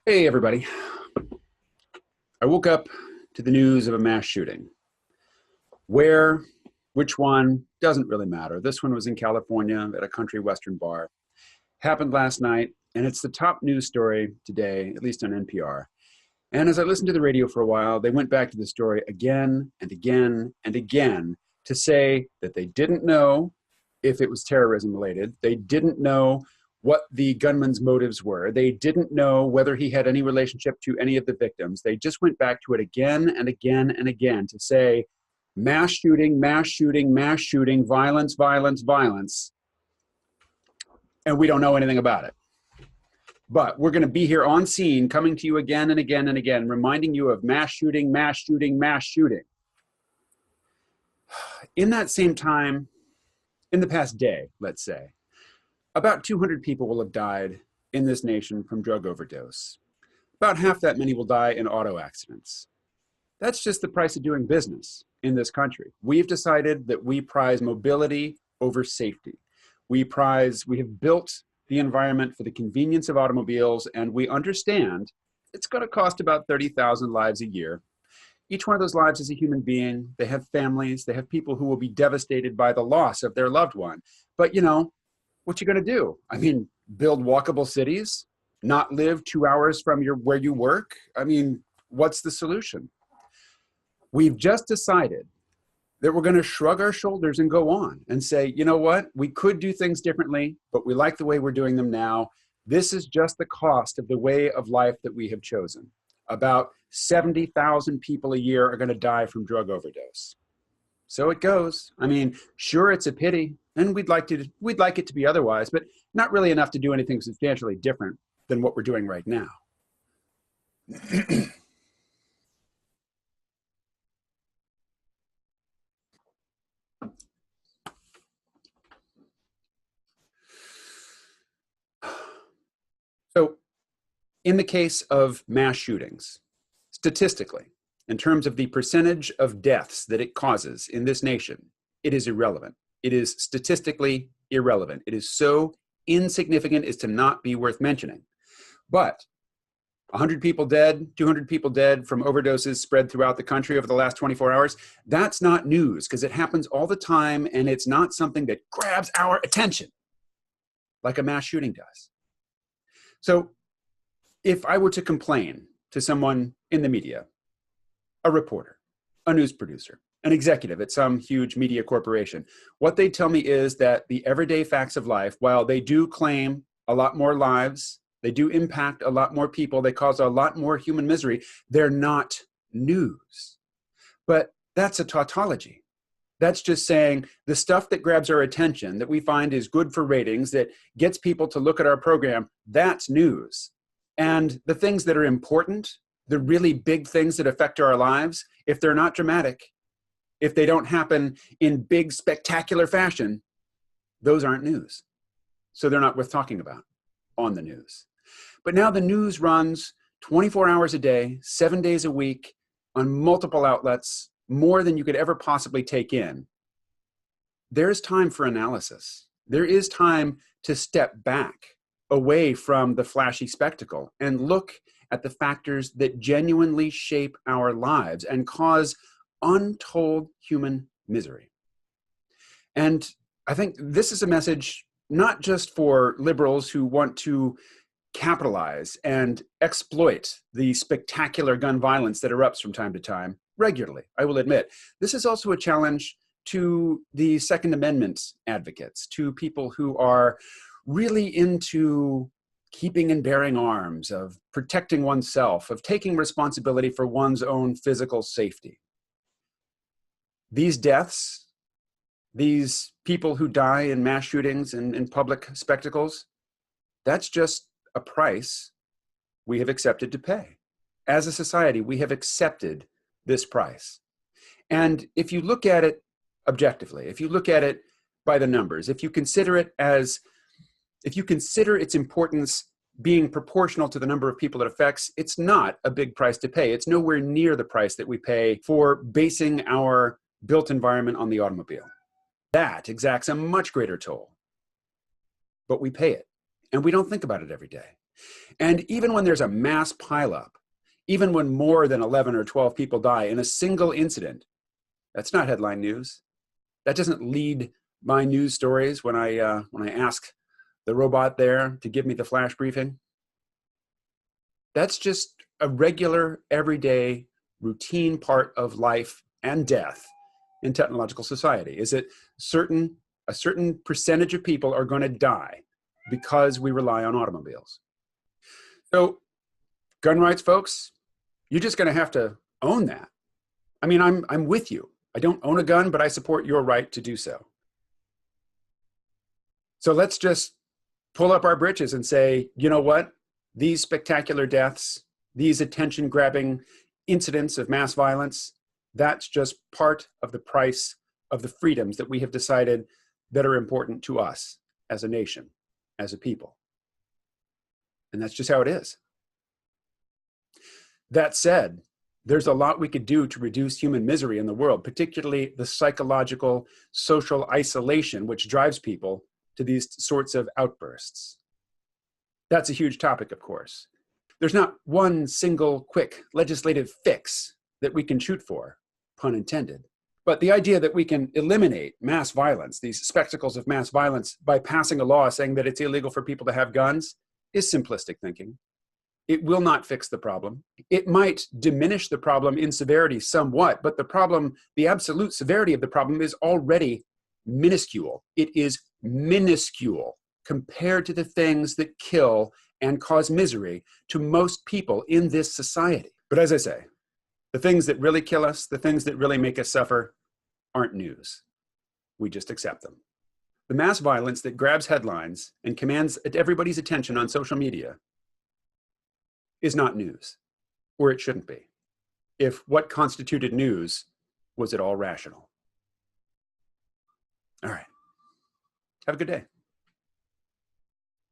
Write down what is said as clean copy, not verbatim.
Hey, everybody. I woke up to the news of a mass shooting. Where, which one, doesn't really matter. This one was in California at a country western bar. Happened last night, and it's the top news story today, at least on NPR. And as I listened to the radio for a while, they went back to the story again and again and again to say that they didn't know if it was terrorism related. They didn't know what the gunman's motives were. They didn't know whether he had any relationship to any of the victims. They just went back to it again and again and again to say mass shooting, mass shooting, mass shooting, violence, violence, violence. And we don't know anything about it. But we're going to be here on scene, coming to you again and again and again, reminding you of mass shooting, mass shooting, mass shooting. In that same time, in the past day, let's say, about 200 people will have died in this nation from drug overdose. About half that many will die in auto accidents. That's just the price of doing business in this country. We've decided that we prize mobility over safety. We have built the environment for the convenience of automobiles, and we understand it's going to cost about 30,000 lives a year. Each one of those lives is a human being. They have families. They have people who will be devastated by the loss of their loved one. But, what you going to do? I mean, build walkable cities, not live 2 hours from where you work? I mean, what's the solution? We've just decided that we're going to shrug our shoulders and go on and say, you know what? We could do things differently, but we like the way we're doing them now. This is just the cost of the way of life that we have chosen. About 70,000 people a year are going to die from drug overdose. So it goes. I mean, sure, it's a pity, and we'd like it to be otherwise, but not really enough to do anything substantially different than what we're doing right now. So in the case of mass shootings, statistically, in terms of the percentage of deaths that it causes in this nation, it is irrelevant. It is statistically irrelevant. It is so insignificant as to not be worth mentioning. But 100 people dead, 200 people dead from overdoses spread throughout the country over the last 24 hours, that's not news because it happens all the time, and it's not something that grabs our attention like a mass shooting does. So if I were to complain to someone in the media, a reporter, a news producer, an executive at some huge media corporation, what they tell me is that the everyday facts of life, while they do claim a lot more lives, they do impact a lot more people, they cause a lot more human misery, they're not news. But that's a tautology. That's just saying the stuff that grabs our attention, that we find is good for ratings, that gets people to look at our program, that's news. And the things that are important, the really big things that affect our lives, if they're not dramatic, if they don't happen in big, spectacular fashion, those aren't news. So they're not worth talking about on the news. But now the news runs 24 hours a day, 7 days a week, on multiple outlets, more than you could ever possibly take in. There's time for analysis. There is time to step back away from the flashy spectacle and look at the factors that genuinely shape our lives and cause untold human misery. And I think this is a message not just for liberals who want to capitalize and exploit the spectacular gun violence that erupts from time to time regularly, I will admit. This is also a challenge to the Second Amendment advocates, to people who are really into keeping and bearing arms, of protecting oneself, of taking responsibility for one's own physical safety. These deaths, these people who die in mass shootings and in public spectacles, that's just a price we have accepted to pay. As a society, we have accepted this price. And if you look at it objectively, if you look at it by the numbers, if you consider its importance being proportional to the number of people it affects, it's not a big price to pay. It's nowhere near the price that we pay for basing our built environment on the automobile. That exacts a much greater toll, but we pay it, and we don't think about it every day. And even when there's a mass pileup, even when more than 11 or 12 people die in a single incident, that's not headline news. That doesn't lead my news stories when I ask the robot there to give me the flash briefing. That's just a regular, everyday, routine part of life and death in technological society. Is it a certain percentage of people are going to die because we rely on automobiles? So, gun rights folks, you're just going to have to own that. I mean, I'm with you. I don't own a gun, but I support your right to do so. So let's just pull up our britches and say, you know what? These spectacular deaths, these attention-grabbing incidents of mass violence, that's just part of the price of the freedoms that we have decided that are important to us as a nation, as a people. And that's just how it is. That said, there's a lot we could do to reduce human misery in the world, particularly the psychological, social isolation which drives people to these sorts of outbursts. That's a huge topic, of course. There's not one single quick legislative fix that we can shoot for, pun intended. But the idea that we can eliminate mass violence, these spectacles of mass violence, by passing a law saying that it's illegal for people to have guns is simplistic thinking. It will not fix the problem. It might diminish the problem in severity somewhat, but the problem, the absolute severity of the problem is already minuscule. It is minuscule compared to the things that kill and cause misery to most people in this society. But as I say, the things that really kill us, the things that really make us suffer, aren't news. We just accept them. The mass violence that grabs headlines and commands everybody's attention on social media is not news, or it shouldn't be, if what constituted news was at all rational. All right. Have a good day.